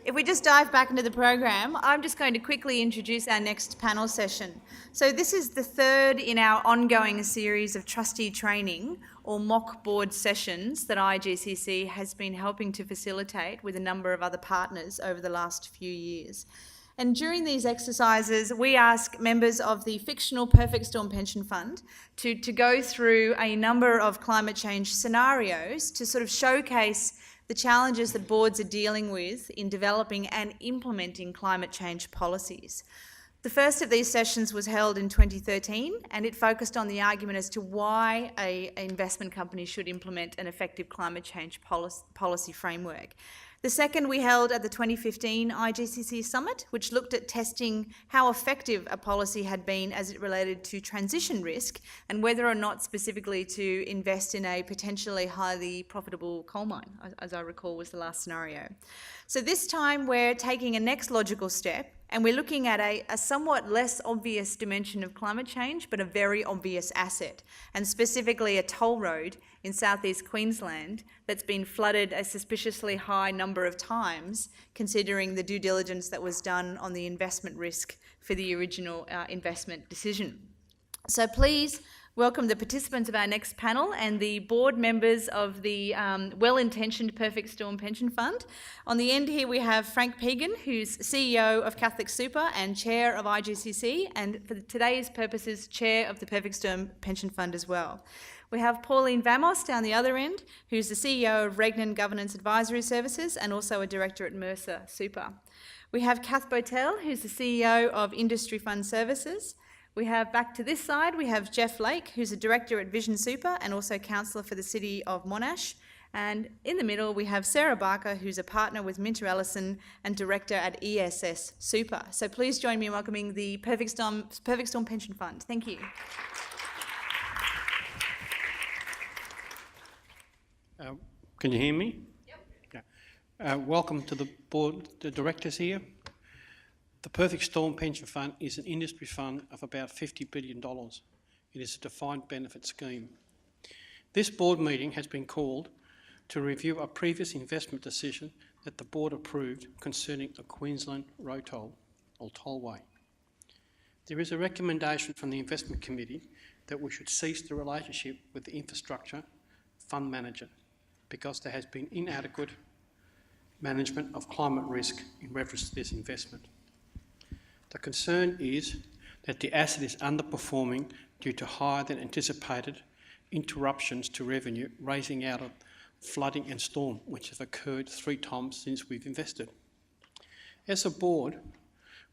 If we just dive back into the program, I'm just going to quickly introduce our next panel session. So this is the third in our ongoing series of trustee training or mock board sessions that IGCC has been helping to facilitate with a number of other partners over the last few years. And during these exercises, we ask members of the fictional Perfect Storm Pension Fund to go through a number of climate change scenarios to sort of showcase the challenges that boards are dealing with in developing and implementing climate change policies. The first of these sessions was held in 2013, and it focused on the argument as to why an investment company should implement an effective climate change policy framework. The second we held at the 2015 IGCC Summit, which looked at testing how effective a policy had been as it related to transition risk and whether or not specifically to invest in a potentially highly profitable coal mine, as I recall was the last scenario. So this time we're taking a next logical step and we're looking at a somewhat less obvious dimension of climate change, but a very obvious asset, and specifically a toll road in southeast Queensland that's been flooded a suspiciously high number of times, considering the due diligence that was done on the investment risk for the original investment decision. So please welcome the participants of our next panel and the board members of the well-intentioned Perfect Storm Pension Fund. On the end here we have Frank Pegan, who's CEO of Catholic Super and Chair of IGCC, and for today's purposes, Chair of the Perfect Storm Pension Fund as well. We have Pauline Vamos down the other end, who's the CEO of Regnan Governance Advisory Services and also a Director at Mercer Super. We have Kath Botel, who's the CEO of Industry Fund Services. We have, back to this side, we have Jeff Lake, who's a Director at Vision Super and also Councillor for the City of Monash. And in the middle, we have Sarah Barker, who's a partner with Minter Ellison and Director at ESS Super. So please join me in welcoming the Perfect Storm Pension Fund. Thank you. Can you hear me? Yep. Yeah. Welcome to the board, the directors here. The Perfect Storm Pension Fund is an industry fund of about $50 billion. It is a defined benefit scheme. This board meeting has been called to review a previous investment decision that the board approved concerning a Queensland road toll or tollway. There is a recommendation from the investment committee that we should cease the relationship with the infrastructure fund manager because there has been inadequate management of climate risk in reference to this investment. The concern is that the asset is underperforming due to higher than anticipated interruptions to revenue raising out of flooding and storm, which have occurred 3 times since we've invested. As a board,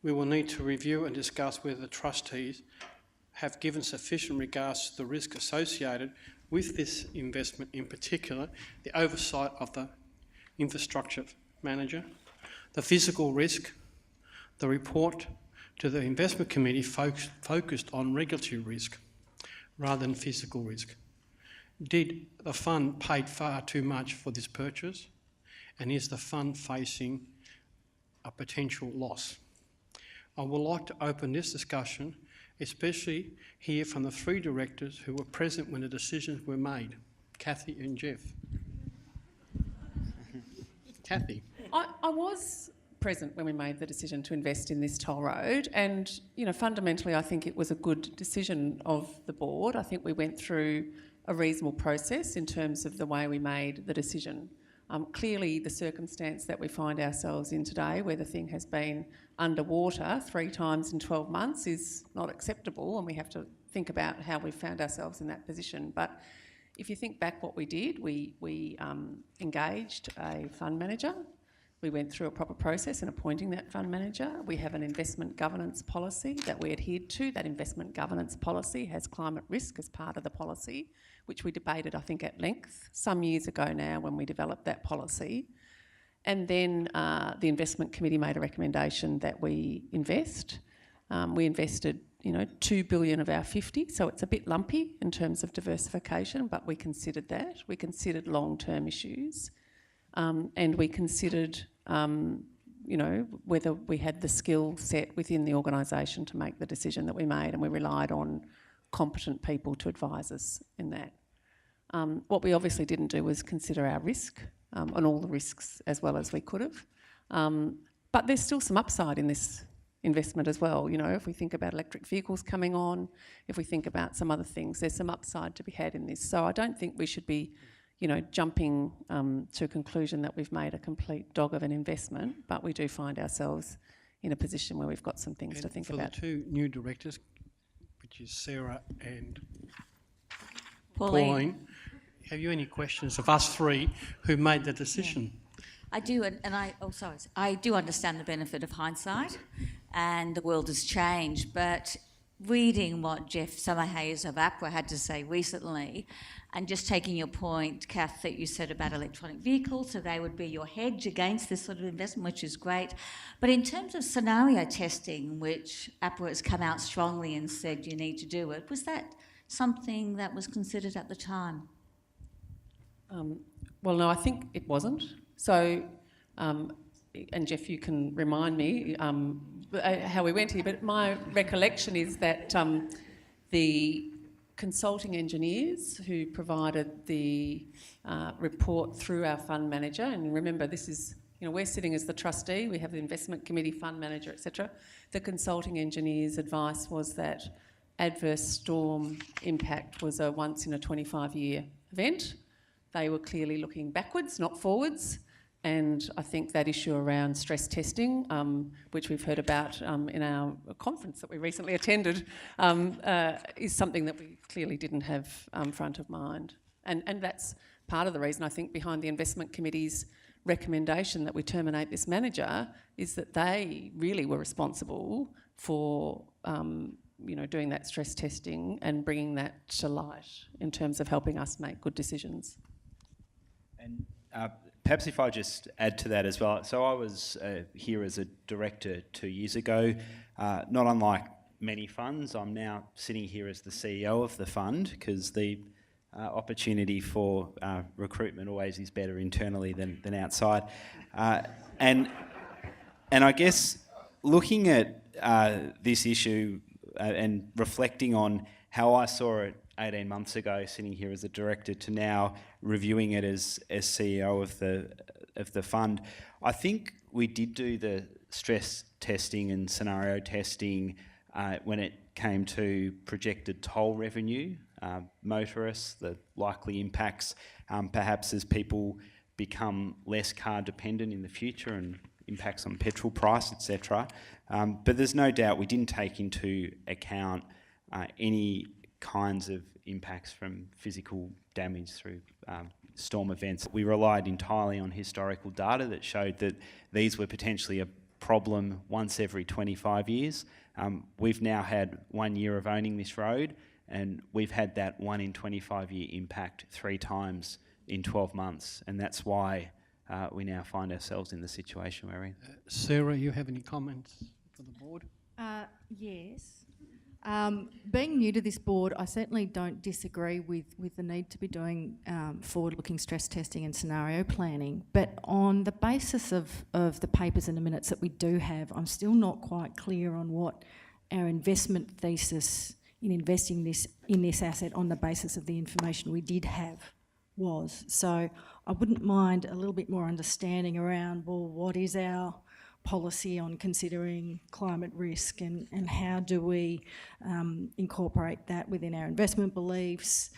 we will need to review and discuss whether the trustees have given sufficient regards to the risk associated with this investment, in particular the oversight of the infrastructure manager, the physical risk. The report to the investment committee focused on regulatory risk rather than physical risk. Did the fund pay far too much for this purchase? And is the fund facing a potential loss? I would like to open this discussion, especially hear from the 3 directors who were present when the decisions were made, Kathy and Jeff. Kathy. I was present when we made the decision to invest in this toll road, and fundamentally I think it was a good decision of the board. I think we went through a reasonable process in terms of the way we made the decision. Clearly the circumstance that we find ourselves in today, where the thing has been underwater 3 times in 12 months, is not acceptable, and we have to think about how we found ourselves in that position. But if you think back what we did, we engaged a fund manager. We went through a proper process in appointing that fund manager. We have an investment governance policy that we adhered to. That investment governance policy has climate risk as part of the policy, which we debated, I think, at length some years ago now when we developed that policy. And then the investment committee made a recommendation that we invest. We invested, $2 billion of our 50, so it's a bit lumpy in terms of diversification, but we considered that. We considered long-term issues. And we considered, whether we had the skill set within the organisation to make the decision that we made, and we relied on competent people to advise us in that. What we obviously didn't do was consider our risk, and all the risks as well as we could have. But there's still some upside in this investment as well. If we think about electric vehicles coming on, if we think about some other things, there's some upside to be had in this. So I don't think we should be, jumping to a conclusion that we've made a complete dog of an investment, but we do find ourselves in a position where we've got some things to think about. For the two new directors, which is Sarah and Pauline. Have you any questions of us three who made the decision? I do, I do understand the benefit of hindsight, and the world has changed, but reading what Jeff Summerhayes of APRA had to say recently, and just taking your point, Kath, that you said about electronic vehicles, so they would be your hedge against this sort of investment, which is great. But in terms of scenario testing, which APRA has come out strongly and said you need to do it, was that something that was considered at the time? Well, no, I think it wasn't. So, and Jeff, you can remind me how we went here, but my recollection is that the consulting engineers who provided the report through our fund manager, and remember this is, we're sitting as the trustee, we have the investment committee, fund manager, etc. The consulting engineers' advice was that adverse storm impact was a once in a 25-year event. They were clearly looking backwards, not forwards. And I think that issue around stress testing, which we've heard about in our conference that we recently attended, is something that we clearly didn't have front of mind. And that's part of the reason, I think, behind the investment committee's recommendation that we terminate this manager, is that they really were responsible for doing that stress testing and bringing that to light in terms of helping us make good decisions. And perhaps if I just add to that as well. So I was here as a director 2 years ago. Not unlike many funds, I'm now sitting here as the CEO of the fund, because the opportunity for recruitment always is better internally than outside. And I guess looking at this issue and reflecting on how I saw it 18 months ago, sitting here as a director, to now reviewing it as CEO of the fund, I think we did do the stress testing and scenario testing when it came to projected toll revenue, motorists, the likely impacts, perhaps as people become less car dependent in the future, and impacts on petrol price, etc. But there's no doubt we didn't take into account any kinds of impacts from physical damage through storm events. We relied entirely on historical data that showed that these were potentially a problem once every 25 years. We've now had 1 year of owning this road, and we've had that 1 in 25 year impact 3 times in 12 months, and that's why we now find ourselves in the situation we're in. Sarah, you have any comments for the board? Yes. Being new to this board, I certainly don't disagree with the need to be doing forward-looking stress testing and scenario planning. But on the basis of the papers and the minutes that we do have, I'm still not quite clear on what our investment thesis in investing in this asset on the basis of the information we did have was. So I wouldn't mind a little bit more understanding around, well, what is our policy on considering climate risk, and how do we incorporate that within our investment beliefs,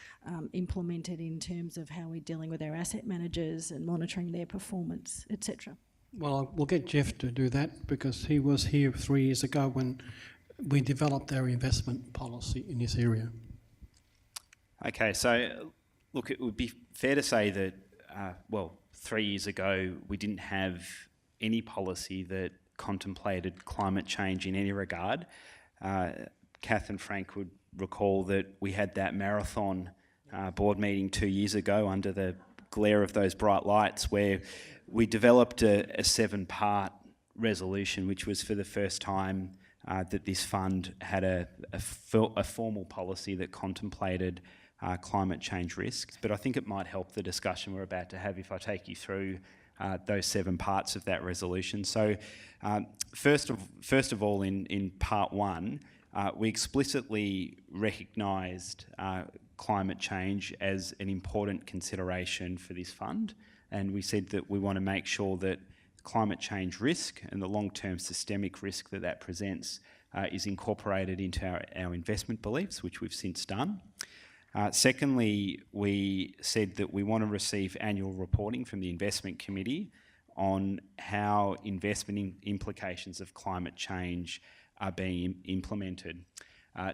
implement it in terms of how we're dealing with our asset managers and monitoring their performance, etc. Well, we'll get Jeff to do that, because he was here 3 years ago when we developed our investment policy in this area. Okay, so look, it would be fair to say that, 3 years ago we didn't have any policy that contemplated climate change in any regard. Kath and Frank would recall that we had that marathon board meeting 2 years ago under the glare of those bright lights, where we developed a 7-part resolution, which was for the first time that this fund had a formal policy that contemplated climate change risks. But I think it might help the discussion we're about to have if I take you through those 7 parts of that resolution. So first of all, in part 1, we explicitly recognised climate change as an important consideration for this fund, and we said that we want to make sure that climate change risk and the long-term systemic risk that that presents is incorporated into our investment beliefs, which we've since done. Secondly, we said that we want to receive annual reporting from the investment committee on how investment implications of climate change are being implemented.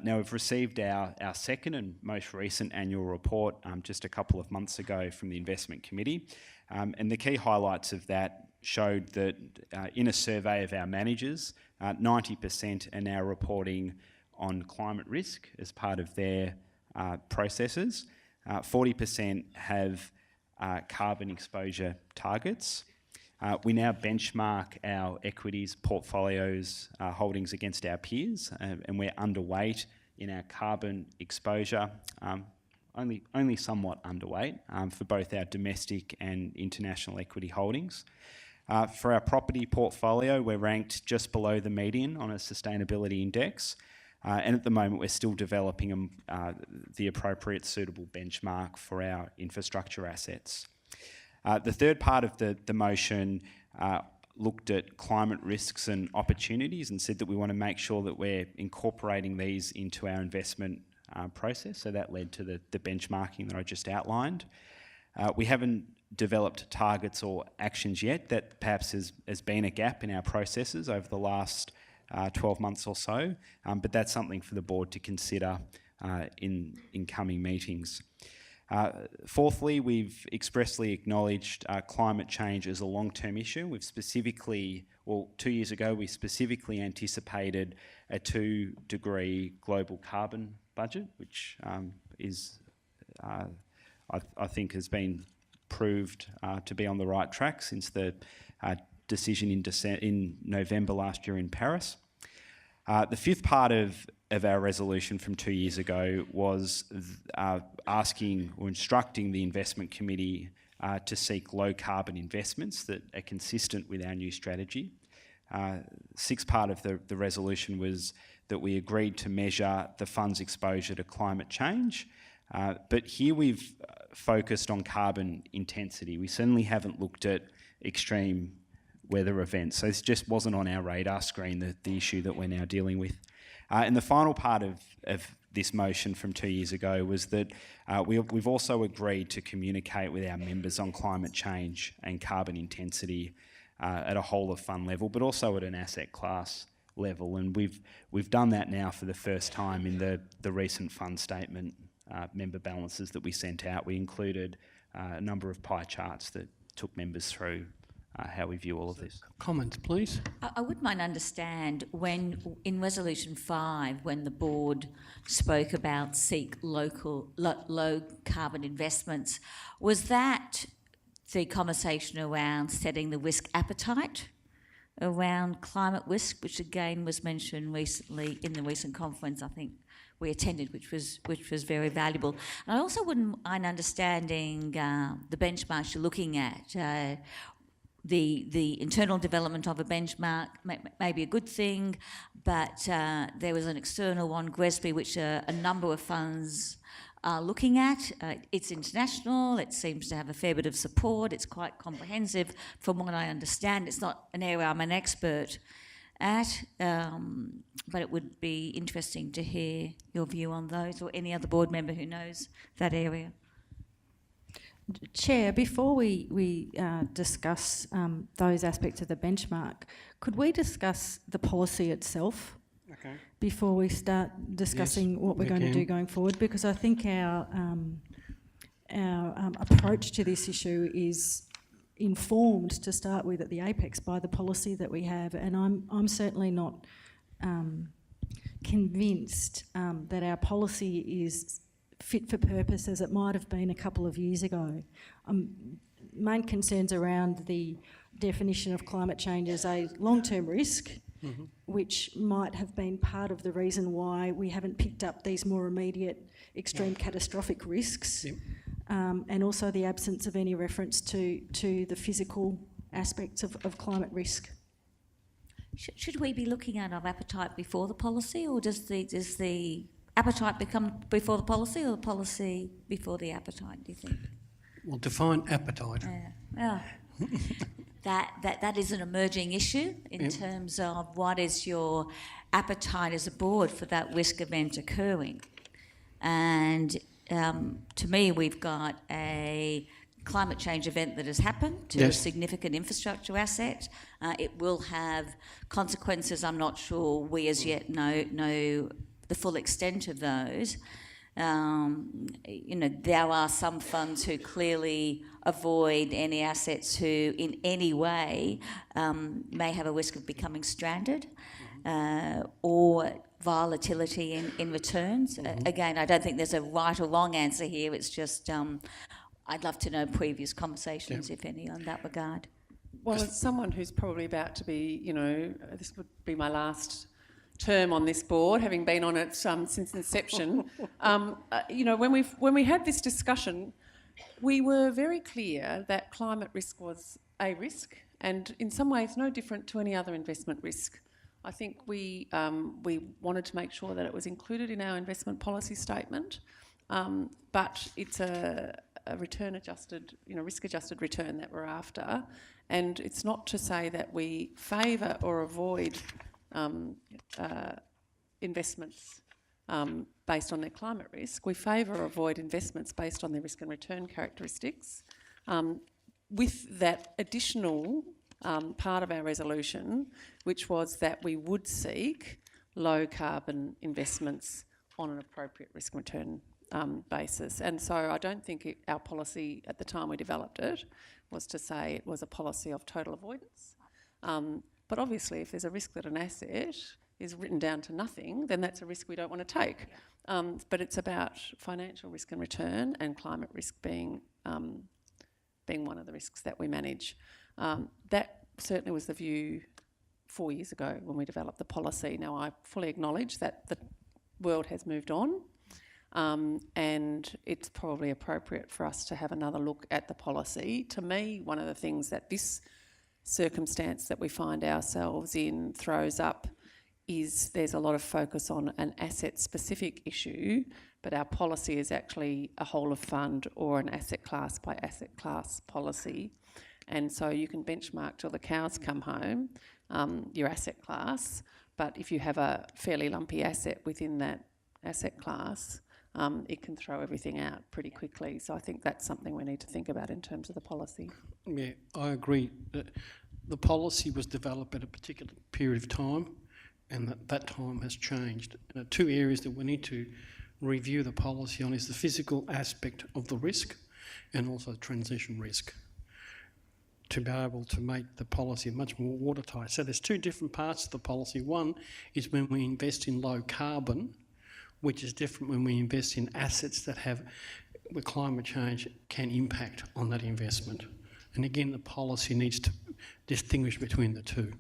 Now, we've received our second and most recent annual report just a couple of months ago from the investment committee, and the key highlights of that showed that in a survey of our managers, 90% are now reporting on climate risk as part of their processes. 40% have carbon exposure targets. We now benchmark our equities portfolios holdings against our peers, and we're underweight in our carbon exposure, only somewhat underweight for both our domestic and international equity holdings. For our property portfolio, we're ranked just below the median on a sustainability index, and at the moment we're still developing the appropriate suitable benchmark for our infrastructure assets. The third part of the motion looked at climate risks and opportunities and said that we want to make sure that we're incorporating these into our investment process. So that led to the benchmarking that I just outlined. We haven't developed targets or actions yet. That perhaps has been a gap in our processes over the last 12 months or so, but that's something for the board to consider in coming meetings. Fourthly, we've expressly acknowledged climate change as a long-term issue. We've specifically, 2 years ago, we specifically anticipated a 2-degree global carbon budget, which I think has been proved to be on the right track since the decision in November last year in Paris. The fifth part of our resolution from 2 years ago was asking or instructing the investment committee to seek low carbon investments that are consistent with our new strategy. Sixth part of the resolution was that we agreed to measure the fund's exposure to climate change, but here we've focused on carbon intensity. We certainly haven't looked at extreme weather events, so this just wasn't on our radar screen, the issue that we're now dealing with. And the final part of this motion from 2 years ago was that we've also agreed to communicate with our members on climate change and carbon intensity at a whole of fund level, but also at an asset class level. And we've done that now for the first time in the recent fund statement member balances that we sent out. We included a number of pie charts that took members through how we view all of this. Comments, please. I wouldn't mind understand when, in Resolution 5, when the board spoke about seek low carbon investments, was that the conversation around setting the risk appetite around climate risk, which again was mentioned recently in the recent conference I think we attended, which was very valuable. And I also wouldn't mind understanding the benchmarks you're looking at. The internal development of a benchmark may be a good thing, but there was an external one, GRESB, which a number of funds are looking at. It's international, it seems to have a fair bit of support, it's quite comprehensive from what I understand. It's not an area I'm an expert at, but it would be interesting to hear your view on those, or any other board member who knows that area. Chair, before we discuss those aspects of the benchmark, could we discuss the policy itself before we start discussing what we're going to do going forward? Because I think our approach to this issue is informed to start with at the apex by the policy that we have, and I'm certainly not convinced that our policy is fit for purpose as it might have been a couple of years ago. Main concerns around the definition of climate change as a long-term risk, which might have been part of the reason why we haven't picked up these more immediate extreme catastrophic risks, and also the absence of any reference to the physical aspects of climate risk. Should we be looking at our appetite before the policy, or does the appetite become before the policy, or the policy before the appetite, do you think? Well, define appetite. Yeah. that is an emerging issue in terms of what is your appetite as a board for that risk event occurring. And to me, we've got a climate change event that has happened to a significant infrastructure asset. It will have consequences. I'm not sure we as yet know the full extent of those. There are some funds who clearly avoid any assets who in any way may have a risk of becoming stranded or volatility in returns. Again, I don't think there's a right or wrong answer here. It's just I'd love to know previous conversations, if any, on that regard. Well, as someone who's probably about to be, this would be my last term on this board, having been on it since inception. When we had this discussion, we were very clear that climate risk was a risk, and in some ways no different to any other investment risk. I think we wanted to make sure that it was included in our investment policy statement, but it's a return-adjusted, risk-adjusted return that we're after, and it's not to say that we favour or avoid investments based on their climate risk. We favour or avoid investments based on their risk and return characteristics. With that additional part of our resolution, which was that we would seek low carbon investments on an appropriate risk and return basis. And so I don't think our policy at the time we developed it was to say it was a policy of total avoidance. But obviously if there's a risk that an asset is written down to nothing, then that's a risk we don't want to take. But it's about financial risk and return, and climate risk being one of the risks that we manage. That certainly was the view 4 years ago when we developed the policy. Now, I fully acknowledge that the world has moved on, and it's probably appropriate for us to have another look at the policy. To me, one of the things that this circumstance that we find ourselves in throws up is there's a lot of focus on an asset-specific issue, but our policy is actually a whole of fund or an asset class by asset class policy. And so you can benchmark till the cows come home, your asset class, but if you have a fairly lumpy asset within that asset class, it can throw everything out pretty quickly. So I think that's something we need to think about in terms of the policy. Yeah, I agree. The policy was developed at a particular period of time, and that time has changed. And the two areas that we need to review the policy on is the physical aspect of the risk and also transition risk, to be able to make the policy much more watertight. So there's two different parts of the policy. One is when we invest in low carbon, which is different when we invest in assets that have the climate change can impact on that investment. And again, the policy needs to distinguish between the two.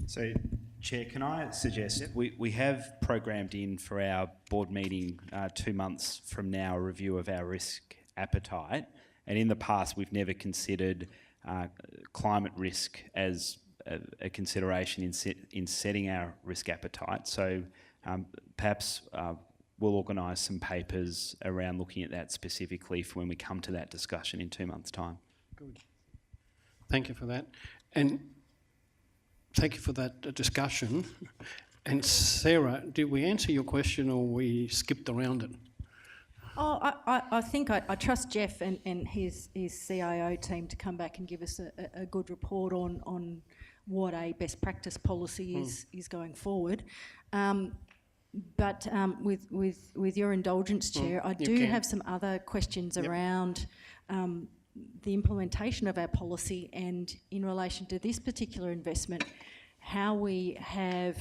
So, Chair, can I suggest we have programmed in for our board meeting 2 months from now a review of our risk appetite, and in the past we've never considered climate risk as a consideration in setting our risk appetite. So perhaps we'll organise some papers around looking at that specifically for when we come to that discussion in 2 months' time. Good. Thank you for that. And thank you for that discussion. And Sarah, did we answer your question or we skipped around it? Oh, I think I trust Jeff and his CIO team to come back and give us a good report on what a best practice policy is going forward. But with your indulgence, Chair, I do have some other questions around the implementation of our policy, and in relation to this particular investment, how we have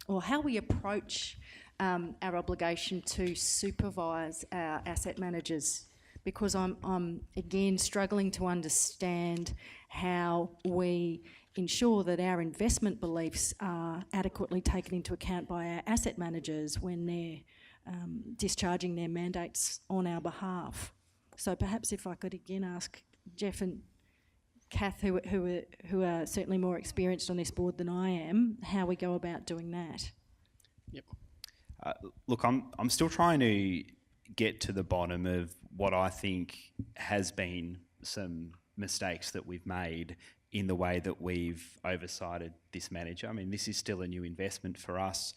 or how we approach our obligation to supervise our asset managers, because I'm again struggling to understand how we ensure that our investment beliefs are adequately taken into account by our asset managers when they're discharging their mandates on our behalf. So perhaps if I could again ask Jeff and Kath, who are certainly more experienced on this board than I am, how we go about doing that. Yep. Look, I'm still trying to get to the bottom of what I think has been some mistakes that we've made in the way that we've oversighted this manager. I mean, this is still a new investment for us.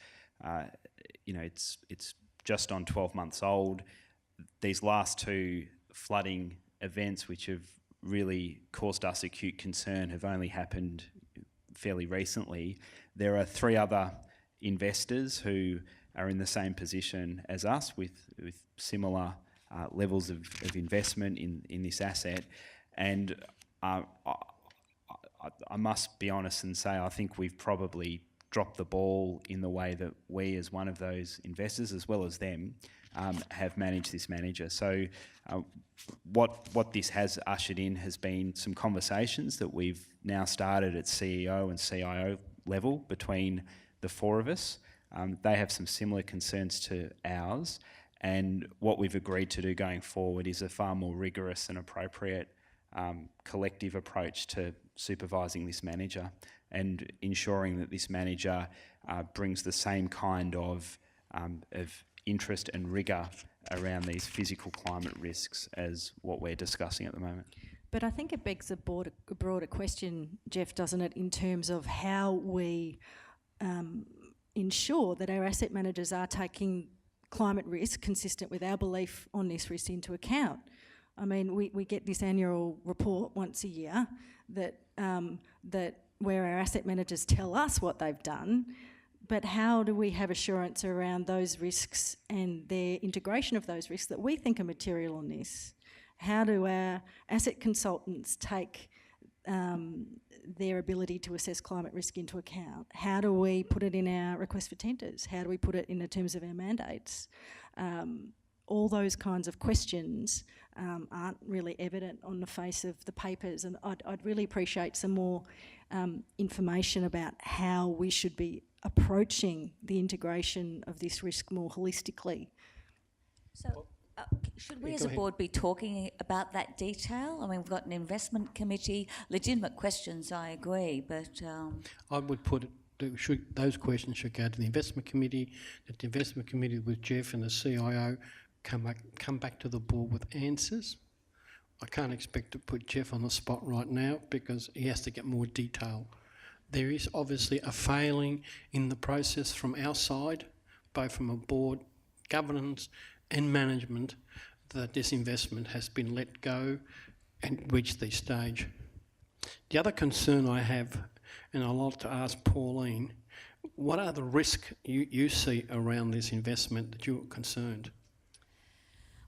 It's just on 12 months old. These last two flooding events, which have really caused us acute concern, have only happened fairly recently. There are 3 other investors who are in the same position as us with similar levels of investment in this asset. And I must be honest and say I think we've probably dropped the ball in the way that we, as one of those investors, as well as them, have managed this manager. So what this has ushered in has been some conversations that we've now started at CEO and CIO level between the 4 of us. They have some similar concerns to ours, and what we've agreed to do going forward is a far more rigorous and appropriate collective approach to supervising this manager and ensuring that this manager brings the same kind of interest and rigour around these physical climate risks as what we're discussing at the moment. But I think it begs a broader question, Jeff, doesn't it, in terms of how we ensure that our asset managers are taking climate risk consistent with our belief on this risk into account. I mean, we get this annual report once a year that where our asset managers tell us what they've done, but how do we have assurance around those risks and their integration of those risks that we think are material on this? How do our asset consultants take their ability to assess climate risk into account? How do we put it in our request for tenders? How do we put it in the terms of our mandates? All those kinds of questions aren't really evident on the face of the papers, and I'd really appreciate some more information about how we should be approaching the integration of this risk more holistically. So should we as a board be talking about that detail? I mean, we've got an investment committee, legitimate questions, I agree, but... I would put it, those questions should go to the investment committee, that the investment committee with Jeff and the CIO come back to the board with answers. I can't expect to put Jeff on the spot right now because he has to get more detail. There is obviously a failing in the process from our side, both from a board, governance and management, that this investment has been let go and reached this stage. The other concern I have, and I'd like to ask Pauline, what are the risks you see around this investment that you're concerned?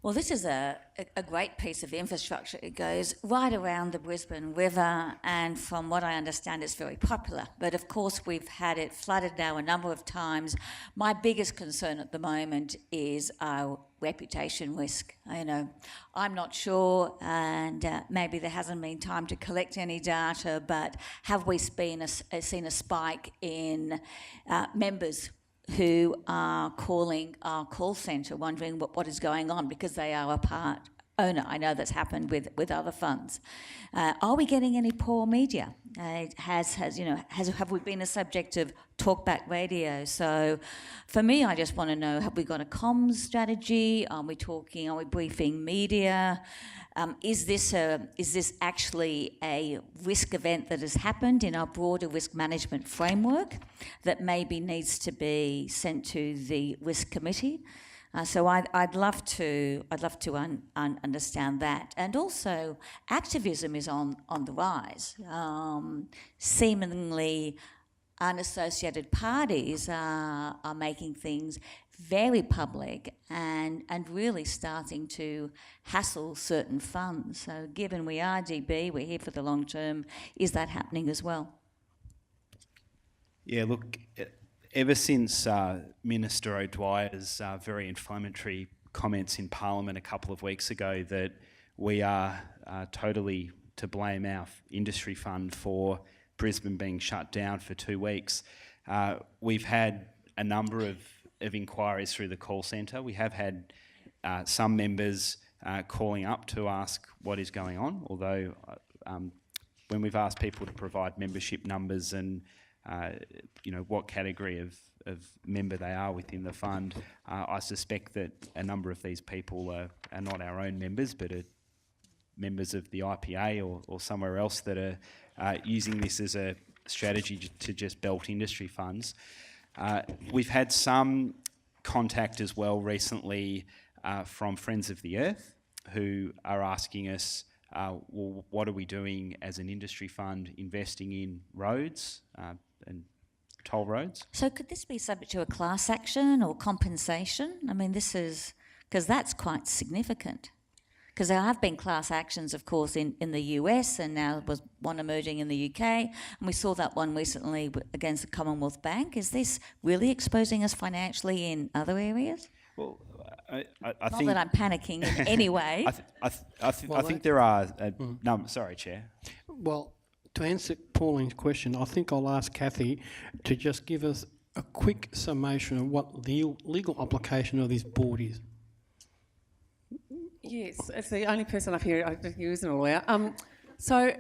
Well, this is a great piece of infrastructure. It goes right around the Brisbane River, and from what I understand, it's very popular. But of course, we've had it flooded now a number of times. My biggest concern at the moment is our reputation risk. You know, I'm not sure, and maybe there hasn't been time to collect any data, but have we seen a spike in members who are calling our call centre wondering what is going on because they are a part owner? I know that's happened with other funds. Are we getting any poor media? Have we been a subject of talkback radio? So for me, I just want to know, have we got a comms strategy? Are we briefing media? Is this actually a risk event that has happened in our broader risk management framework that maybe needs to be sent to the risk committee? So I'd love to understand that. And also, activism is on the rise. Seemingly unassociated parties are making things very public and really starting to hassle certain funds. So given we are DB, we're here for the long term, is that happening as well? Yeah, look, ever since Minister O'Dwyer's very inflammatory comments in Parliament a couple of weeks ago that we are totally to blame, our industry fund, for Brisbane being shut down for 2 weeks, we've had a number of inquiries through the call centre. We have had some members calling up to ask what is going on, although when we've asked people to provide membership numbers and what category of member they are within the fund, I suspect that a number of these people are not our own members, but are members of the IPA or somewhere else that are using this as a strategy to just belt industry funds. We've had some contact as well recently from Friends of the Earth, who are asking us, well, what are we doing as an industry fund investing in roads and toll roads? So could this be subject to a class action or compensation? I mean, this is, because that's quite significant. Because there have been class actions, of course, in the US, and now was one emerging in the UK, and we saw that one recently against the Commonwealth Bank. Is this really exposing us financially in other areas? Well, I Not think that I'm panicking in any way. I think there are. No, sorry, Chair. Well, to answer Pauline's question, I think I'll ask Kathy to just give us a quick summation of what the legal application of this board is. Yes, as the only person up here who isn't a lawyer. So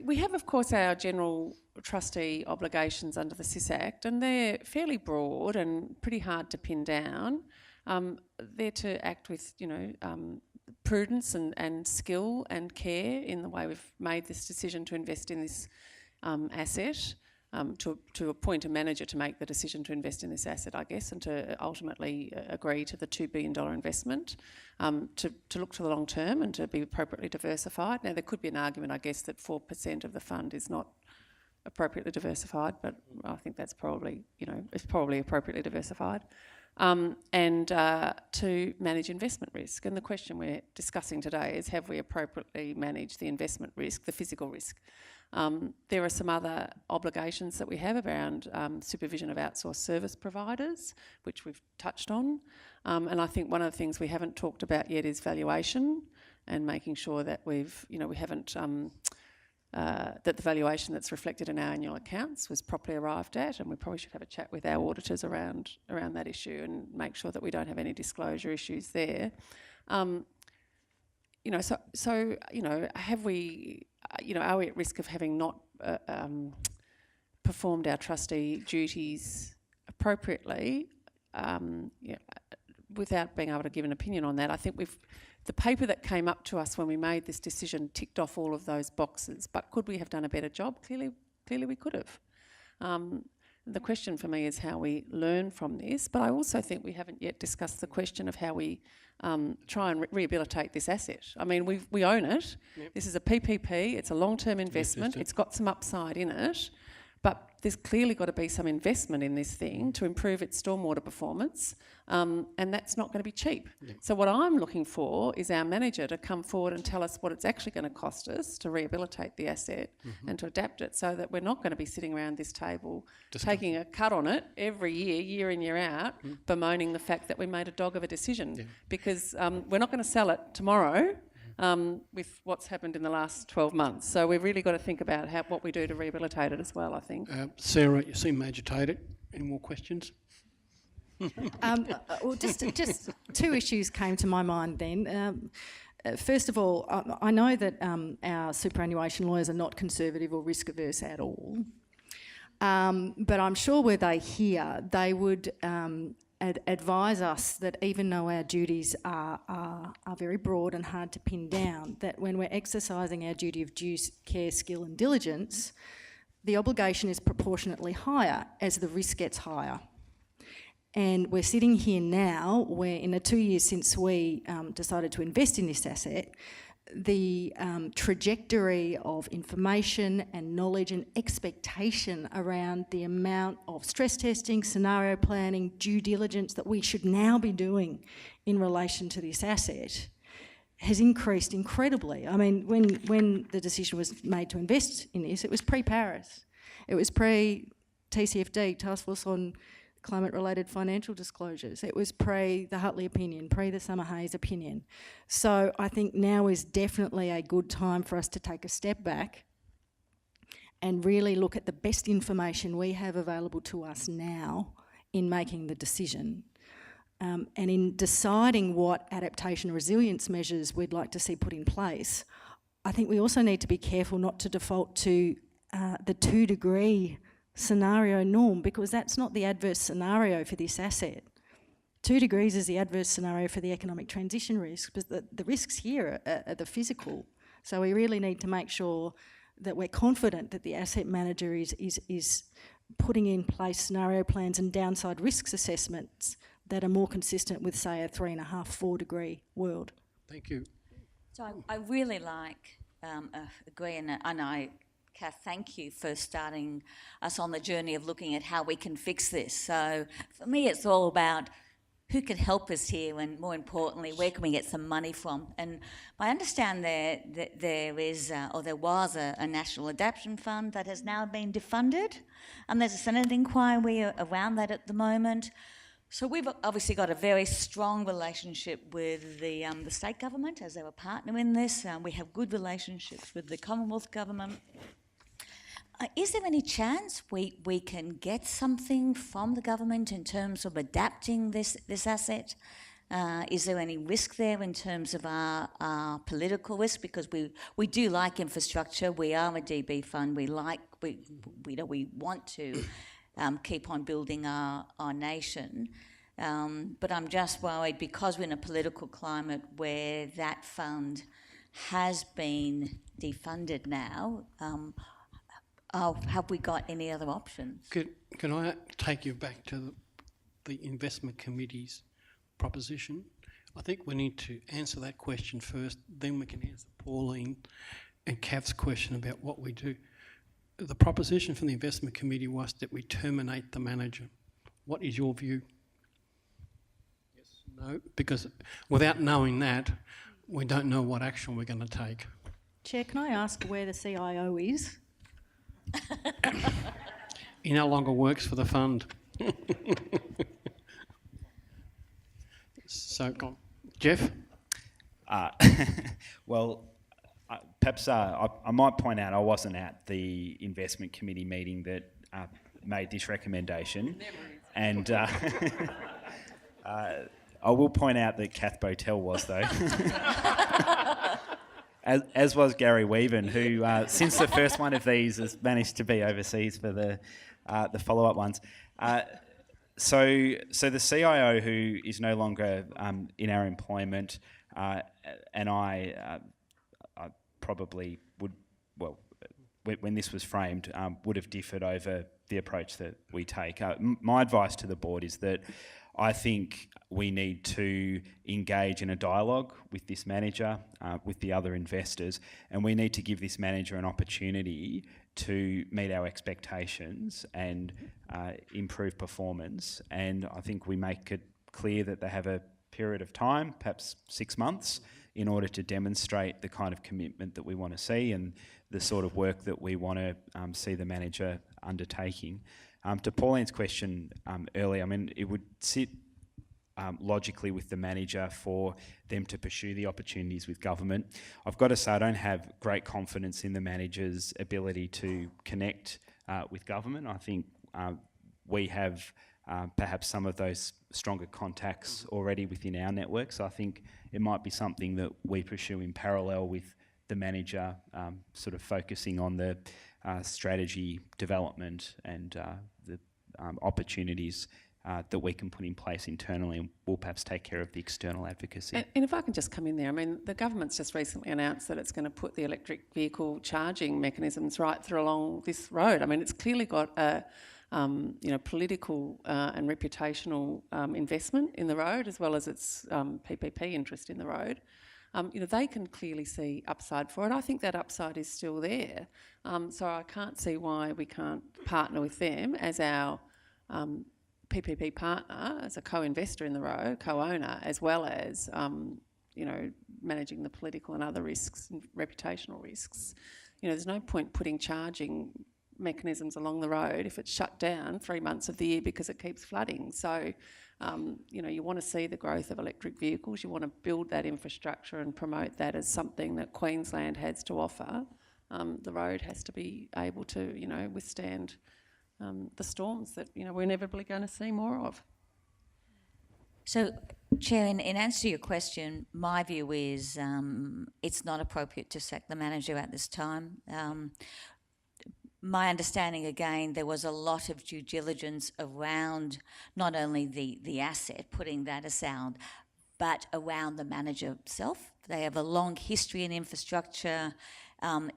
we have, of course, our general trustee obligations under the SIS Act, and they're fairly broad and pretty hard to pin down. They're to act with, prudence and skill and care in the way we've made this decision to invest in this asset, to appoint a manager to make the decision to invest in this asset, I guess, and to ultimately agree to the $2 billion investment, to look to the long term and to be appropriately diversified. Now, there could be an argument, I guess, that 4% of the fund is not appropriately diversified, but I think that's probably, it's probably appropriately diversified. And to manage investment risk. And the question we're discussing today is, have we appropriately managed the investment risk, the physical risk? There are some other obligations that we have around supervision of outsourced service providers, which we've touched on. And I think one of the things we haven't talked about yet is valuation, and making sure that we haven't that the valuation that's reflected in our annual accounts was properly arrived at, and we probably should have a chat with our auditors around that issue and make sure that we don't have any disclosure issues there. Have we, are we at risk of having not performed our trustee duties appropriately? Without being able to give an opinion on that, I think the paper that came up to us when we made this decision ticked off all of those boxes. But could we have done a better job? Clearly we could have. The question for me is how we learn from this, but I also think we haven't yet discussed the question of how we try and rehabilitate this asset. I mean, we own it. Yep. This is a PPP. It's a long-term investment. It's got some upside in it, but there's clearly got to be some investment in this thing to improve its stormwater performance, and that's not going to be cheap. Yep. So what I'm looking for is our manager to come forward and tell us what it's actually going to cost us to rehabilitate the asset and to adapt it, so that we're not going to be sitting around this table taking a cut on it every year, year in, year out, bemoaning the fact that we made a dog of a decision, because we're not going to sell it tomorrow. With what's happened in the last 12 months. So we've really got to think about what we do to rehabilitate it as well, I think. Sarah, you seem agitated. Any more questions? Well, just two issues came to my mind then. First of all, I know that our superannuation lawyers are not conservative or risk averse at all. But I'm sure were they here, they would advise us that even though our duties are very broad and hard to pin down, that when we're exercising our duty of due care, skill and diligence, the obligation is proportionately higher as the risk gets higher. And we're sitting here now where in the 2 years since we decided to invest in this asset, the trajectory of information and knowledge and expectation around the amount of stress testing, scenario planning, due diligence that we should now be doing in relation to this asset has increased incredibly. I mean, when the decision was made to invest in this, it was pre-Paris. It was pre-TCFD, Task Force on Climate-Related Financial Disclosures. It was pre the Hutley opinion, pre the Summer Hayes opinion. So I think now is definitely a good time for us to take a step back and really look at the best information we have available to us now in making the decision. And in deciding what adaptation resilience measures we'd like to see put in place, I think we also need to be careful not to default to the 2-degree scenario norm, because that's not the adverse scenario for this asset. 2 degrees is the adverse scenario for the economic transition risk, but the risks here are the physical. So we really need to make sure that we're confident that the asset manager is putting in place scenario plans and downside risks assessments that are more consistent with, say, a 3.5, 4 degree world. Thank you. So I really agree, and I, Kath, thank you for starting us on the journey of looking at how we can fix this. So for me, it's all about who can help us here, and more importantly, where can we get some money from? And I understand there was a National Adaptation Fund that has now been defunded, and there's a Senate inquiry around that at the moment. So we've obviously got a very strong relationship with the state government as our partner in this. We have good relationships with the Commonwealth government. Is there any chance we can get something from the government in terms of adapting this asset? Is there any risk there in terms of our political risk? Because we do like infrastructure. We are a DB fund. We want to keep on building our nation. But I'm just worried because we're in a political climate where that fund has been defunded now. Have we got any other options? Can I take you back to the investment committee's proposition? I think we need to answer that question first, then we can answer Pauline and Kath's question about what we do. The proposition from the investment committee was that we terminate the manager. What is your view? Yes, no, because without knowing that, we don't know what action we're going to take. Chair, can I ask where the CIO is? He no longer works for the fund. So, go on. Jeff? Well, perhaps I might point out I wasn't at the investment committee meeting that made this recommendation, and I will point out that Kath Botel was, though. As was Gary Weaven, who since the first one of these has managed to be overseas for the follow-up ones. So the CIO, who is no longer in our employment, and I probably would, well, when this was framed, would have differed over the approach that we take. My advice to the board is that I think we need to engage in a dialogue with this manager, with the other investors, and we need to give this manager an opportunity to meet our expectations and improve performance. And I think we make it clear that they have a period of time, perhaps 6 months, in order to demonstrate the kind of commitment that we want to see and the sort of work that we want to see the manager undertaking. To Pauline's question earlier, I mean, it would sit logically with the manager for them to pursue the opportunities with government. I've got to say, I don't have great confidence in the manager's ability to connect with government. I think we have perhaps some of those stronger contacts already within our network, so I think it might be something that we pursue in parallel with the manager, sort of focusing on the strategy development and the opportunities that we can put in place internally, and we'll perhaps take care of the external advocacy. And if I can just come in there, I mean, the government's just recently announced that it's going to put the electric vehicle charging mechanisms right through along this road. I mean, it's clearly got a political and reputational investment in the road, as well as its PPP interest in the road. They can clearly see upside for it. I think that upside is still there. So I can't see why we can't partner with them as our PPP partner, as a co-investor in the road, co-owner, as well as, managing the political and other risks, and reputational risks. There's no point putting charging mechanisms along the road if it's shut down 3 months of the year because it keeps flooding. So, you want to see the growth of electric vehicles. You want to build that infrastructure and promote that as something that Queensland has to offer. The road has to be able to, withstand the storms that, we're inevitably going to see more of. So, Chair, in answer to your question, my view is it's not appropriate to sack the manager at this time. My understanding, again, there was a lot of due diligence around not only the asset, putting that aside, but around the manager itself. They have a long history in infrastructure.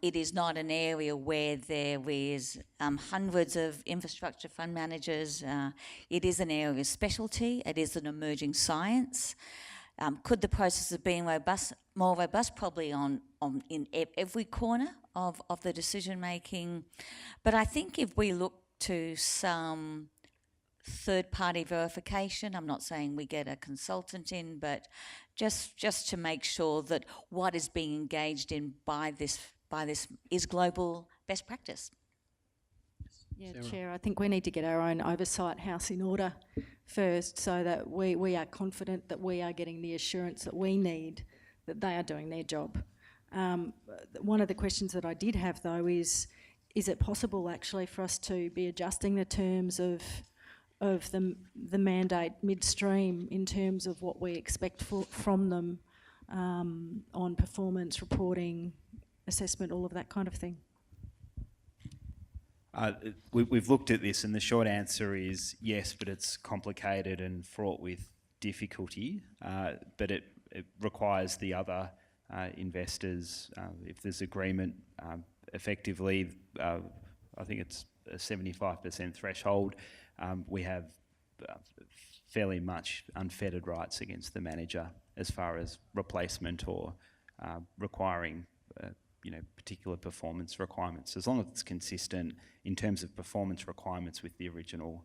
It is not an area where there is hundreds of infrastructure fund managers. It is an area of specialty. It is an emerging science. Could the process have been more robust? Probably in every corner of the decision making. But I think if we look to some third-party verification, I'm not saying we get a consultant in, but just to make sure that what is being engaged in by this is global best practice. Yeah, Sarah. Chair, I think we need to get our own oversight house in order first, so that we are confident that we are getting the assurance that we need that they are doing their job. One of the questions that I did have, though, is it possible actually for us to be adjusting the terms of the mandate midstream in terms of what we expect from them on performance, reporting, assessment, all of that kind of thing? We've looked at this, and the short answer is yes, but it's complicated and fraught with difficulty. But it requires the other investors, if there's agreement, effectively, I think it's a 75% threshold. We have fairly much unfettered rights against the manager as far as replacement or requiring particular performance requirements, as long as it's consistent in terms of performance requirements with the original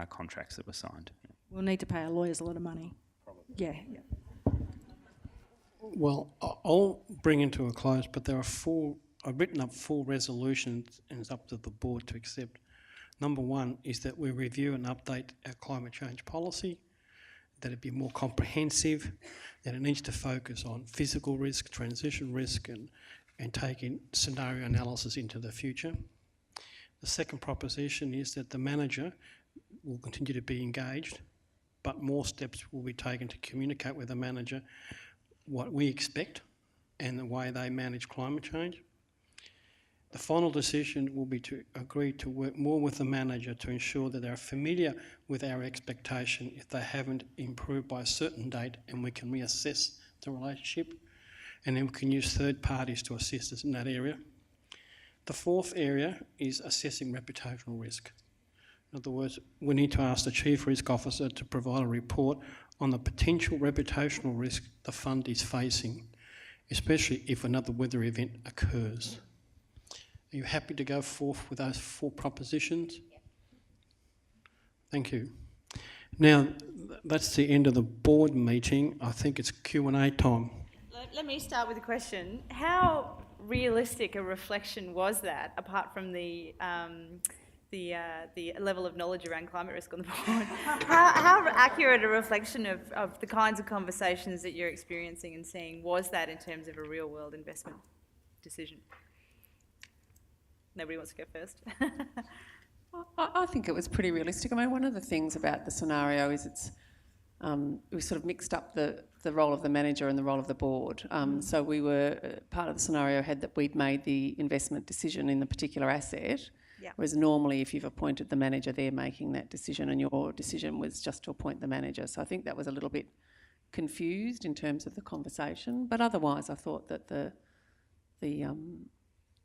contracts that were signed. We'll need to pay our lawyers a lot of money. Probably. Yeah. Well, I'll bring it to a close, but there are I've written up 4 resolutions, and it's up to the board to accept. Number 1 is that we review and update our climate change policy, that it be more comprehensive, that it needs to focus on physical risk, transition risk, and taking scenario analysis into the future. The second proposition is that the manager will continue to be engaged, but more steps will be taken to communicate with the manager what we expect and the way they manage climate change. The final decision will be to agree to work more with the manager to ensure that they're familiar with our expectation if they haven't improved by a certain date, and we can reassess the relationship, and then we can use third parties to assist us in that area. The fourth area is assessing reputational risk. In other words, we need to ask the Chief Risk Officer to provide a report on the potential reputational risk the fund is facing, especially if another weather event occurs. Are you happy to go forth with those 4 propositions? Yep. Thank you. Now, that's the end of the board meeting. I think it's Q&A time. Let me start with a question. How realistic a reflection was that, apart from the level of knowledge around climate risk on the board? How accurate a reflection of the kinds of conversations that you're experiencing and seeing was that in terms of a real-world investment decision? Nobody wants to go first. I think it was pretty realistic. I mean, one of the things about the scenario is we sort of mixed up the role of the manager and the role of the board. So we were, part of the scenario had that we'd made the investment decision in the particular asset, whereas normally if you've appointed the manager, they're making that decision, and your decision was just to appoint the manager. So I think that was a little bit confused in terms of the conversation, but otherwise I thought that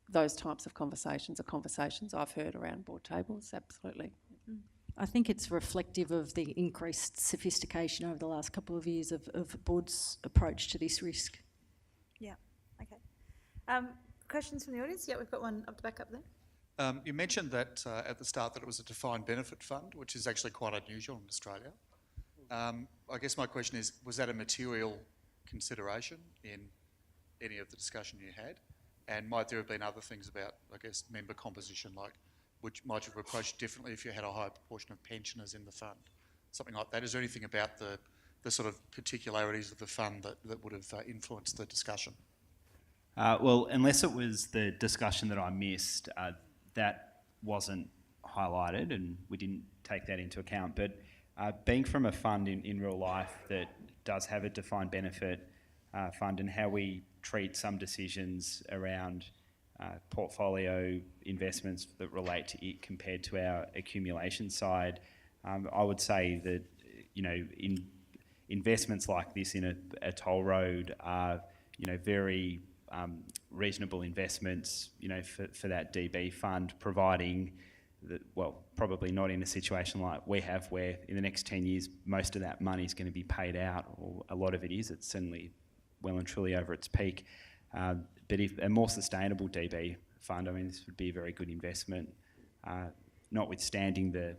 those types of conversations are conversations I've heard around board tables, absolutely. I think it's reflective of the increased sophistication over the last couple of years of the board's approach to this risk. Yeah, okay. Questions from the audience? Yeah, we've got one up the back up there. You mentioned that at the start that it was a defined benefit fund, which is actually quite unusual in Australia. I guess my question is, was that a material consideration in any of the discussion you had? And might there have been other things about, I guess, member composition, like might you have approached differently if you had a higher proportion of pensioners in the fund? Something like that. Is there anything about the sort of particularities of the fund that would have influenced the discussion? Well, unless it was the discussion that I missed, that wasn't highlighted and we didn't take that into account. But being from a fund in real life that does have a defined benefit fund, and how we treat some decisions around portfolio investments that relate to it compared to our accumulation side, I would say that, in investments like this in a toll road are, very reasonable investments, for that DB fund, providing that, well, probably not in a situation like we have where in the next 10 years most of that money is going to be paid out, or a lot of it is. It's certainly well and truly over its peak. But if a more sustainable DB fund, I mean, this would be a very good investment, notwithstanding the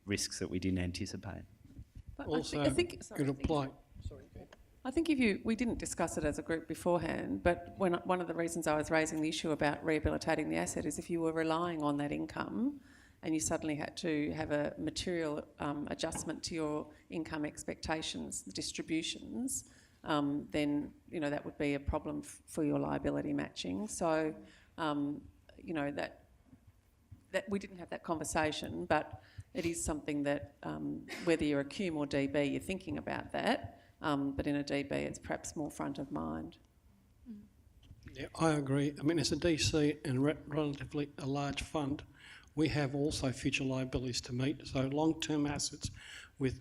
risks that we didn't anticipate. But Also, I think could apply. I think we didn't discuss it as a group beforehand, but one of the reasons I was raising the issue about rehabilitating the asset is if you were relying on that income and you suddenly had to have a material adjustment to your income expectations, the distributions, then, that would be a problem for your liability matching. So, that we didn't have that conversation, but it is something that whether you're a cum or DB, you're thinking about that. But in a DB, it's perhaps more front of mind. Yeah, I agree. I mean, as a DC and relatively a large fund, we have also future liabilities to meet. So long-term assets with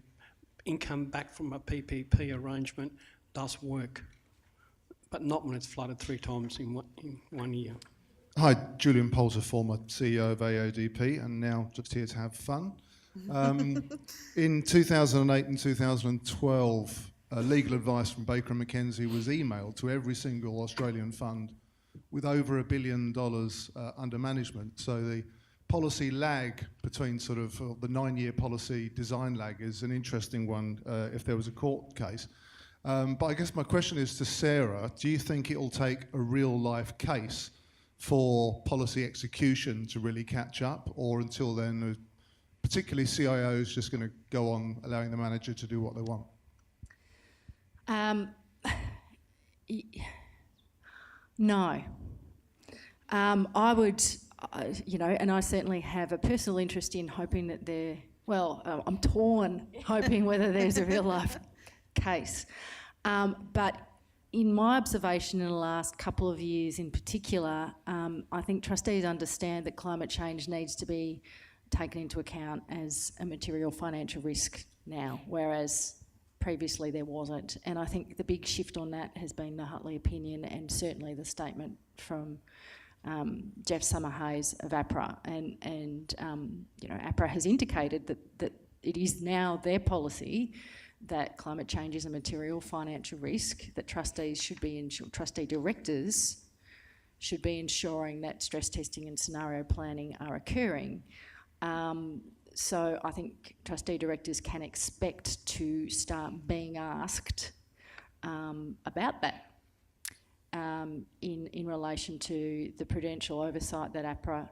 income back from a PPP arrangement does work, but not when it's flooded 3 times in one year. Hi, Julian Poulter, former CEO of AODP, and now just here to have fun. In 2008 and 2012, legal advice from Baker & McKenzie was emailed to every single Australian fund with over $1 billion under management. So the policy lag between sort of the 9-year policy design lag is an interesting one if there was a court case. But I guess my question is to Sarah, do you think it will take a real life case for policy execution to really catch up, or until then, particularly CIOs just going to go on allowing the manager to do what they want? No. I would, and I certainly have a personal interest in hoping that I'm torn, hoping whether there's a real life case. But in my observation in the last couple of years in particular, I think trustees understand that climate change needs to be taken into account as a material financial risk now, whereas previously there wasn't. And I think the big shift on that has been the Hutley opinion, and certainly the statement from Jeff Summerhayes of APRA. And APRA has indicated that it is now their policy that climate change is a material financial risk, that trustee directors should be ensuring that stress testing and scenario planning are occurring. So I think trustee directors can expect to start being asked about that in relation to the prudential oversight that APRA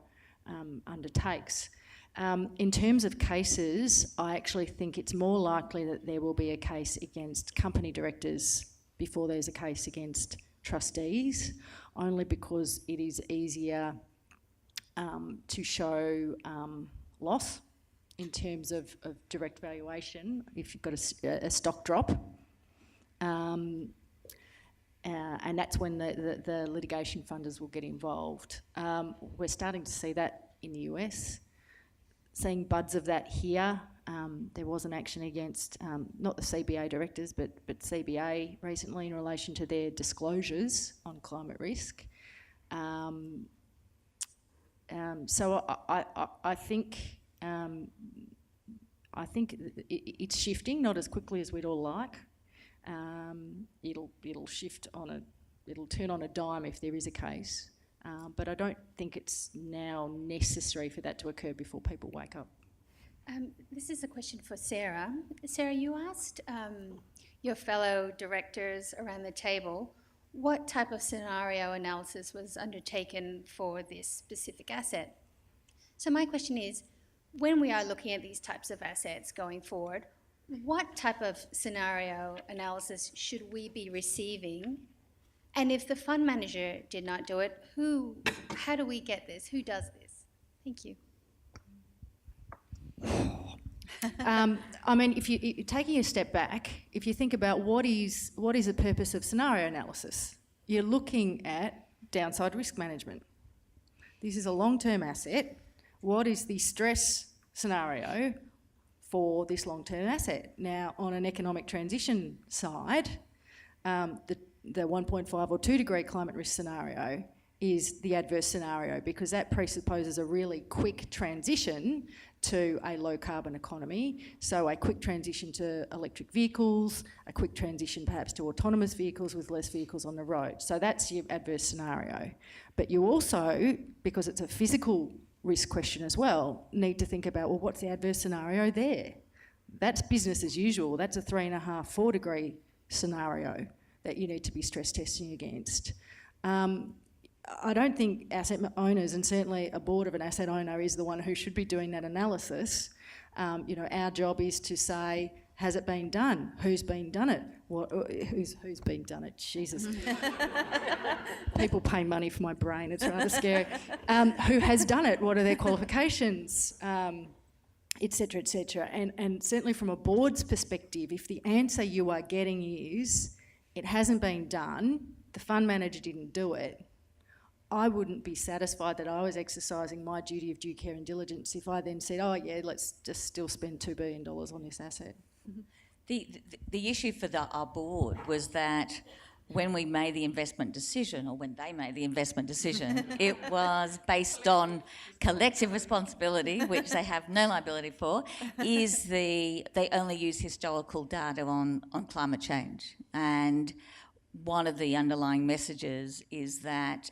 undertakes. In terms of cases, I actually think it's more likely that there will be a case against company directors before there's a case against trustees, only because it is easier to show loss in terms of direct valuation if you've got a stock drop. And that's when the litigation funders will get involved. We're starting to see that in the US. Seeing buds of that here. There was an action against not the CBA directors, but CBA recently in relation to their disclosures on climate risk. So I think it's shifting, not as quickly as we'd all like. It'll shift it'll turn on a dime if there is a case. But I don't think it's now necessary for that to occur before people wake up. This is a question for Sarah. Sarah, you asked your fellow directors around the table what type of scenario analysis was undertaken for this specific asset. So my question is, when we are looking at these types of assets going forward, what type of scenario analysis should we be receiving? And if the fund manager did not do it, how do we get this? Who does this? Thank you. I mean, if you're taking a step back, if you think about what is the purpose of scenario analysis, you're looking at downside risk management. This is a long-term asset. What is the stress scenario for this long-term asset. Now, on an economic transition side, the 1.5 or 2 degree climate risk scenario is the adverse scenario, because that presupposes a really quick transition to a low carbon economy. So a quick transition to electric vehicles, a quick transition perhaps to autonomous vehicles with less vehicles on the road. So that's your adverse scenario. But you also, because it's a physical risk question as well, need to think about, well, what's the adverse scenario there? That's business as usual. That's a 3.5, 4 degree scenario that you need to be stress testing against. I don't think asset owners, and certainly a board of an asset owner, is the one who should be doing that analysis. Our job is to say, has it been done? Who's been done it? Who's been done it? Jesus. People pay money for my brain. It's rather scary. Who has done it? What are their qualifications? Et cetera, et cetera. And certainly from a board's perspective, if the answer you are getting is it hasn't been done, the fund manager didn't do it, I wouldn't be satisfied that I was exercising my duty of due care and diligence if I then said, oh yeah, let's just still spend $2 billion on this asset. The issue for our board was that when we made the investment decision, or when they made the investment decision, it was based on collective responsibility, which they have no liability for, they only use historical data on climate change. And one of the underlying messages is that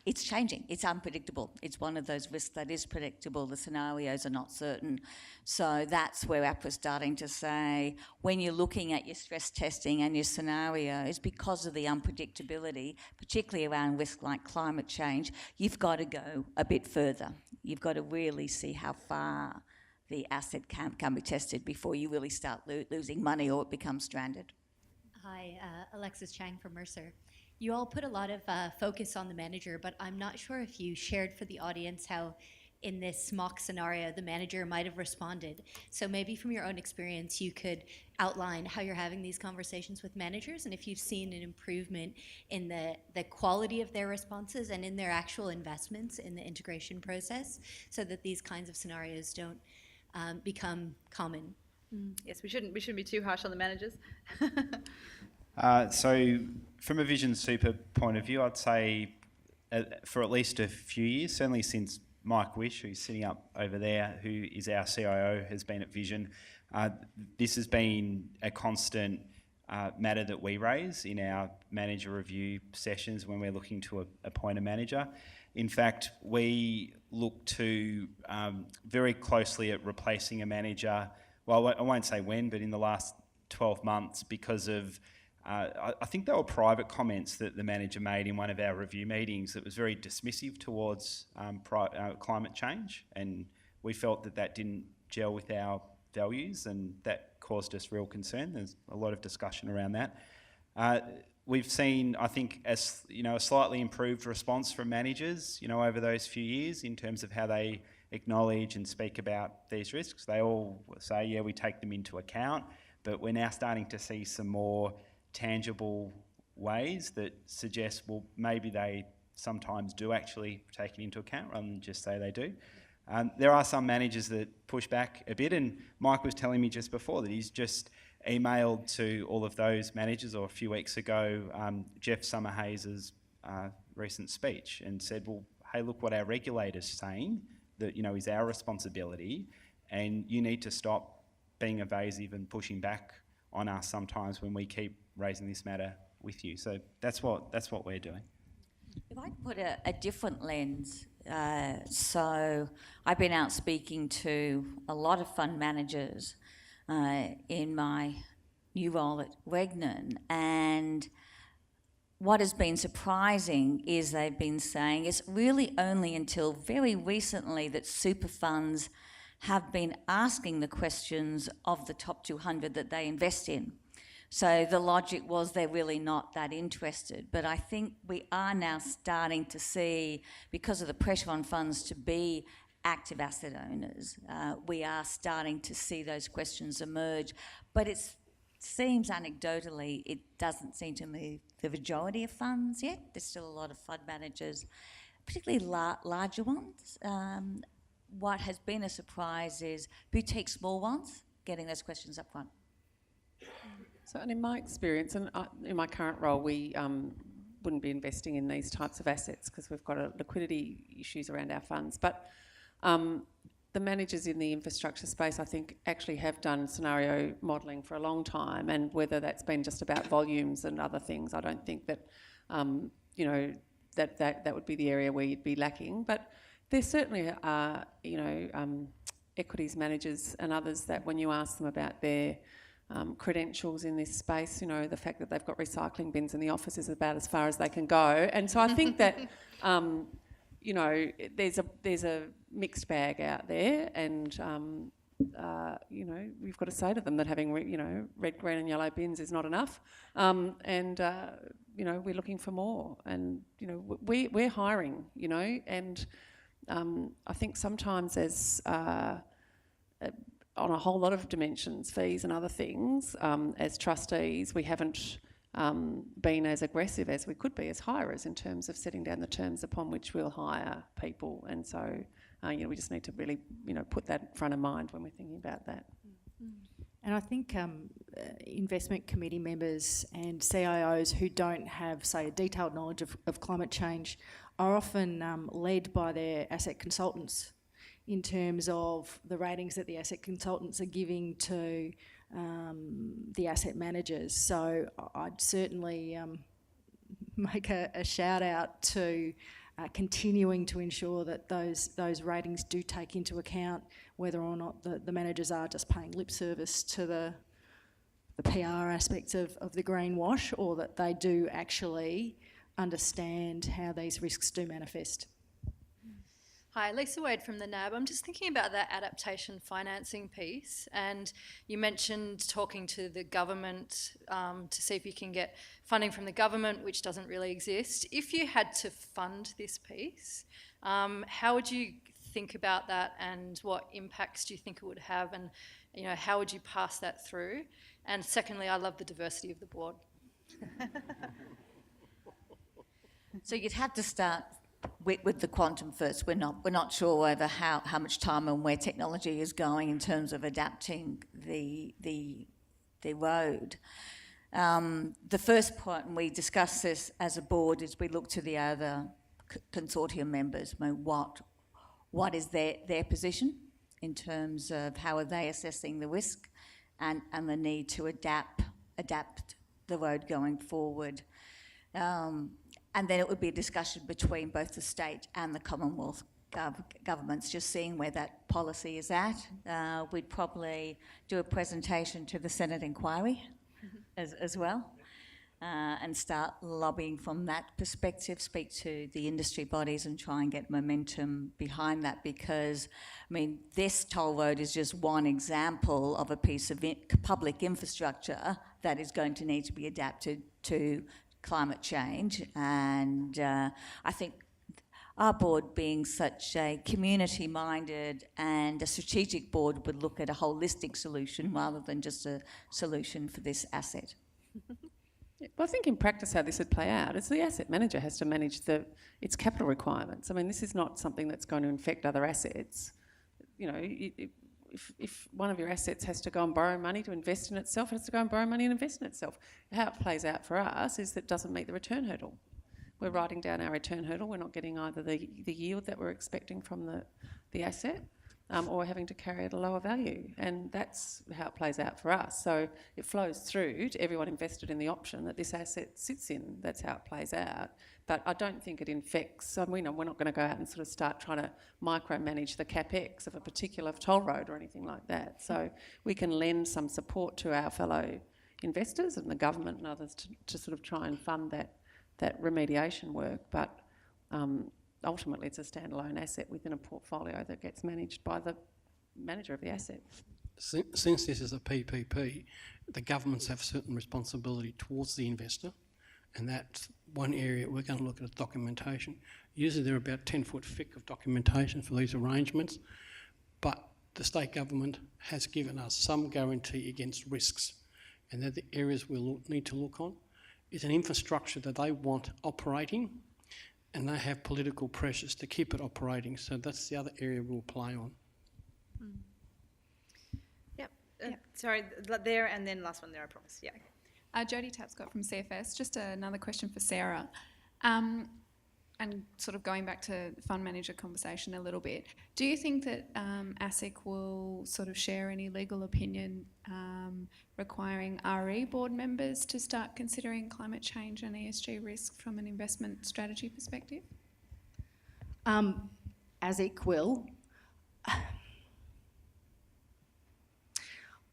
it's changing, it's unpredictable. It's one of those risks that is predictable. The scenarios are not certain. So that's where APRA's starting to say, when you're looking at your stress testing and your scenarios, because of the unpredictability, particularly around risk like climate change, you've got to go a bit further. You've got to really see how far the asset can be tested before you really start losing money or it becomes stranded. Hi, Alexis Chang from Mercer. You all put a lot of focus on the manager, but I'm not sure if you shared for the audience how in this mock scenario the manager might have responded. So maybe from your own experience you could outline how you're having these conversations with managers and if you've seen an improvement in the quality of their responses and in their actual investments in the integration process so that these kinds of scenarios don't become common. Yes, we shouldn't be too harsh on the managers. So from a Vision Super point of view, I'd say for at least a few years, certainly since Mike Wish, who's sitting up over there, who is our CIO, has been at Vision, this has been a constant matter that we raise in our manager review sessions when we're looking to appoint a manager. In fact, we look to very closely at replacing a manager, well, I won't say when, but in the last 12 months because of I think there were private comments that the manager made in one of our review meetings that was very dismissive towards climate change, and we felt that didn't gel with our values, and that caused us real concern. There's a lot of discussion around that. We've seen, I think, a slightly improved response from managers, over those few years in terms of how they acknowledge and speak about these risks. They all say, yeah, we take them into account, but we're now starting to see some more tangible ways that suggest, well, maybe they sometimes do actually take it into account rather than just say they do. There are some managers that push back a bit, and Mike was telling me just before that he's just emailed to all of those managers, or a few weeks ago, Jeff Summerhayes' recent speech and said, well, hey, look what our regulator's saying, that is our responsibility, and you need to stop being evasive and pushing back on us sometimes when we keep raising this matter with you. So that's what we're doing. If I put a different lens, so I've been out speaking to a lot of fund managers in my new role at Regnan, and what has been surprising is they've been saying it's really only until very recently that super funds have been asking the questions of the top 200 that they invest in. So the logic was they're really not that interested. But I think we are now starting to see, because of the pressure on funds to be active asset owners, we are starting to see those questions emerge. But it seems anecdotally it doesn't seem to move the majority of funds yet. There's still a lot of fund managers, particularly larger ones, what has been a surprise is boutique small ones getting those questions up front. So, and in my experience, and in my current role, we wouldn't be investing in these types of assets because we've got liquidity issues around our funds. But the managers in the infrastructure space, I think, actually have done scenario modelling for a long time, and whether that's been just about volumes and other things, I don't think that, you know, that would be the area where you'd be lacking. But there certainly are, you know, equities managers and others that when you ask them about their credentials in this space, you know, the fact that they've got recycling bins in the office is about as far as they can go. And so I think that, you know, there's a mixed bag out there, and you know, we've got to say to them that having you know, red, green and yellow bins is not enough, and you know, we're looking for more, and you know, we're hiring, you know, and I think sometimes as on a whole lot of dimensions, fees and other things, as trustees, we haven't been as aggressive as we could be as hirers in terms of setting down the terms upon which we'll hire people. And so, you know, we just need to really, you know, put that front of mind when we're thinking about that. And I think investment committee members and CIOs who don't have, say, a detailed knowledge of climate change are often led by their asset consultants in terms of the ratings that the asset consultants are giving to the asset managers. So I'd certainly make a shout out to continuing to ensure that those ratings do take into account whether or not the managers are just paying lip service to the PR aspects of the greenwash, or that they do actually understand how these risks do manifest. Hi, Lisa Wade from the NAB. I'm just thinking about that adaptation financing piece, and you mentioned talking to the government to see if you can get funding from the government, which doesn't really exist. If you had to fund this piece, how would you think about that, and what impacts do you think it would have, and you know, how would you pass that through? And secondly, I love the diversity of the board. So you'd have to start with the quantum first. We're not sure over how much time and where technology is going in terms of adapting the road. The first point, and we discussed this as a board, is we look to the other consortium members. I mean, what is their position in terms of how are they assessing the risk and the need to adapt the road going forward. And then it would be a discussion between both the state and the Commonwealth governments, just seeing where that policy is at. We'd probably do a presentation to the Senate inquiry as well, and start lobbying from that perspective, speak to the industry bodies and try and get momentum behind that, because, I mean, this toll road is just one example of a piece of public infrastructure that is going to need to be adapted to climate change. And I think our board, being such a community-minded and a strategic board, would look at a holistic solution rather than just a solution for this asset. Well, I think in practice how this would play out is the asset manager has to manage its capital requirements. I mean, this is not something that's going to infect other assets. You know, if one of your assets has to go and borrow money to invest in itself, it has to go and borrow money and invest in itself. How it plays out for us is that it doesn't meet the return hurdle. We're writing down our return hurdle. We're not getting either the yield that we're expecting from the asset, or having to carry at a lower value. And that's how it plays out for us. So it flows through to everyone invested in the option that this asset sits in. That's how it plays out. But I don't think it infects, we're not going to go out and sort of start trying to micromanage the capex of a particular toll road or anything like that. So we can lend some support to our fellow investors and the government and others to sort of try and fund that remediation work. But ultimately it's a standalone asset within a portfolio that gets managed by the manager of the asset. Since this is a PPP, the governments have certain responsibility towards the investor, and that's one area we're going to look at documentation. Usually there are about 10-foot thick of documentation for these arrangements, but the state government has given us some guarantee against risks, and they're the areas we'll need to look on. It's an infrastructure that they want operating, and they have political pressures to keep it operating. So that's the other area we'll play on. Yep. Sorry, there and then last one there, I promise. Yeah. Jodie Tapscott from CFS. Just another question for Sarah. And sort of going back to fund manager conversation a little bit, do you think that ASIC will sort of share any legal opinion requiring RE board members to start considering climate change and ESG risk from an investment strategy perspective? ASIC will.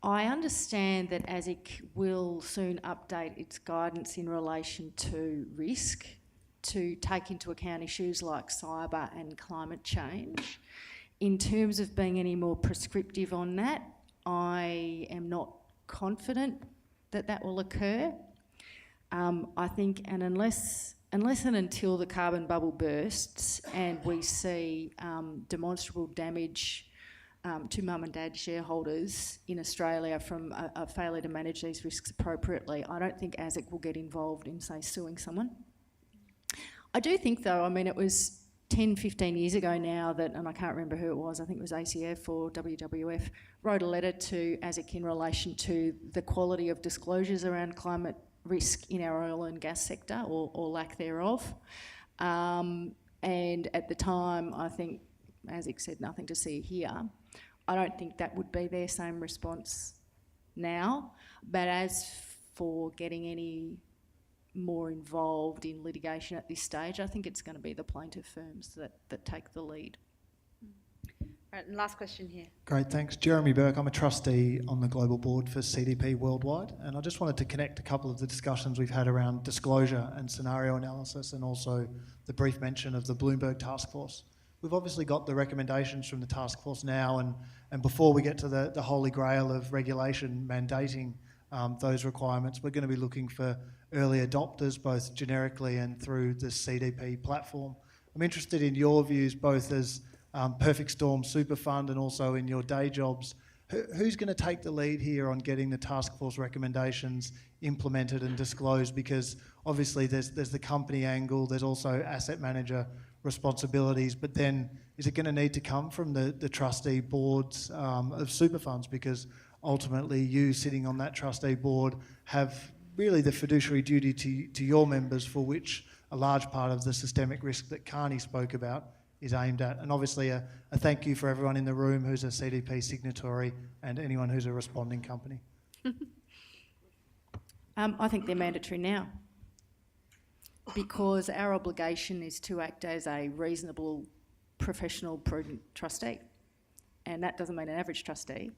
I understand that ASIC will soon update its guidance in relation to risk, to take into account issues like cyber and climate change. In terms of being any more prescriptive on that, I am not confident that that will occur. I think, and unless and until the carbon bubble bursts and we see demonstrable damage to mum and dad shareholders in Australia from a failure to manage these risks appropriately, I don't think ASIC will get involved in, say, suing someone. I do think, though, I mean, it was 10, 15 years ago now that, and I can't remember who it was, I think it was ACF or WWF, wrote a letter to ASIC in relation to the quality of disclosures around climate risk in our oil and gas sector, or lack thereof. And at the time, I think ASIC said nothing to see here. I don't think that would be their same response now. But as for getting any more involved in litigation at this stage, I think it's going to be the plaintiff firms that take the lead. All right, and last question here. Great, thanks. Jeremy Burke, I'm a trustee on the global board for CDP Worldwide, and I just wanted to connect a couple of the discussions we've had around disclosure and scenario analysis, and also the brief mention of the Bloomberg Task Force. We've obviously got the recommendations from the task force now, and before we get to the holy grail of regulation mandating those requirements, we're going to be looking for early adopters, both generically and through the CDP platform. I'm interested in your views, both as Perfect Storm Super Fund and also in your day jobs. Who's going to take the lead here on getting the task force recommendations implemented and disclosed? Because obviously there's the company angle, there's also asset manager responsibilities, but then is it going to need to come from the trustee boards of super funds? Because ultimately you sitting on that trustee board have really the fiduciary duty to your members, for which a large part of the systemic risk that Carney spoke about is aimed at. And obviously a thank you for everyone in the room who's a CDP signatory and anyone who's a responding company. I think they're mandatory now, because our obligation is to act as a reasonable, professional, prudent trustee. And that doesn't mean an average trustee.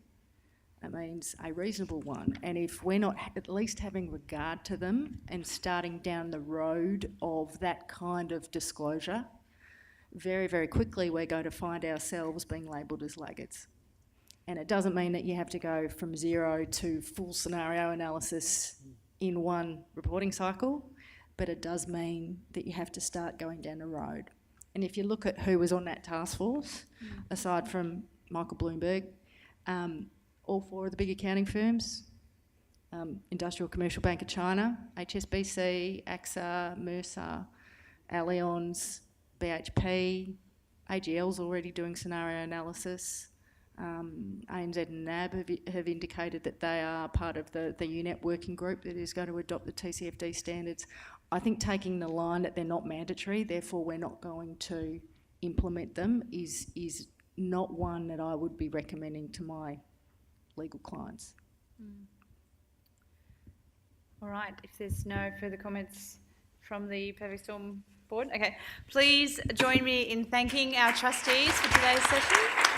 It means a reasonable one. And if we're not at least having regard to them and starting down the road of that kind of disclosure, very, very quickly we're going to find ourselves being labelled as laggards. And it doesn't mean that you have to go from zero to full scenario analysis in one reporting cycle, but it does mean that you have to start going down the road. And if you look at who was on that task force, aside from Michael Bloomberg, all four of the big accounting firms, Industrial Commercial Bank of China, HSBC, AXA, Mercer, Allianz, BHP, AGL's already doing scenario analysis. ANZ and NAB have indicated that they are part of the UNEP working group that is going to adopt the TCFD standards. I think taking the line that they're not mandatory, therefore we're not going to implement them, is not one that I would be recommending to my legal clients. All right, if there's no further comments from the Perfect Storm board, okay, please join me in thanking our trustees for today's session.